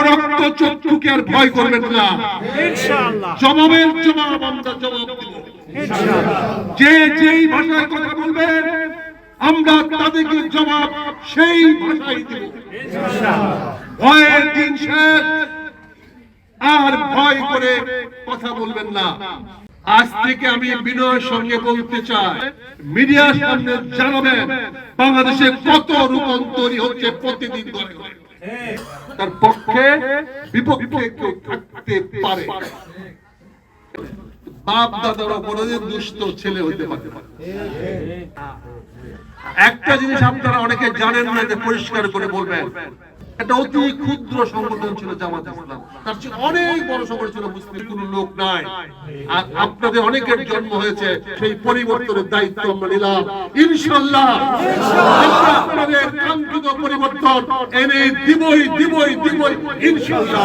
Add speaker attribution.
Speaker 1: রক্ত চক্ষুকে আর ভয় করবেন না, ইনশাআল্লাহ। জবাবের জবাব আমরা জবাব দেব, ইনশাআল্লাহ। যে যেই ভাষায় কথা বলবেন আমরা তাদেরকে জবাব সেই ভাষায় দেব, ইনশাআল্লাহ। ভয়ের দিন শেষ, আর ভয় করে কথা বলবেন না। আজ থেকে আমি বিনয়ের সঙ্গে বলতে চাই, মিডিয়ার সামনে জানাবেন বাংলাদেশে কত রূপান্তরী হচ্ছে প্রতিদিন ধরে, তার পক্ষে বিপক্ষে কেউ থাকতে পারে। বাপ দাদারা কোনদিন দুষ্ট ছেলে হতে পারে। একটা জিনিস আপনারা অনেকে জানেন না, যে পরিষ্কার করে বলবেন, এটা অতি ক্ষুদ্র সংগঠন ছিল জামাত ইসলাম, তার চেয়ে অনেক বড় সংগঠন ছিল, মুসলিম কোন লোক নাই। আর আপনাদের অনেকের জন্ম হয়েছে, সেই পরিবর্তনের দায়িত্ব আমরা নিলাম, ইনশাআল্লাহ। আমরা আপনাদের কাঙ্ক্ষিত পরিবর্তন এনে দিবই, ইনশাআল্লাহ।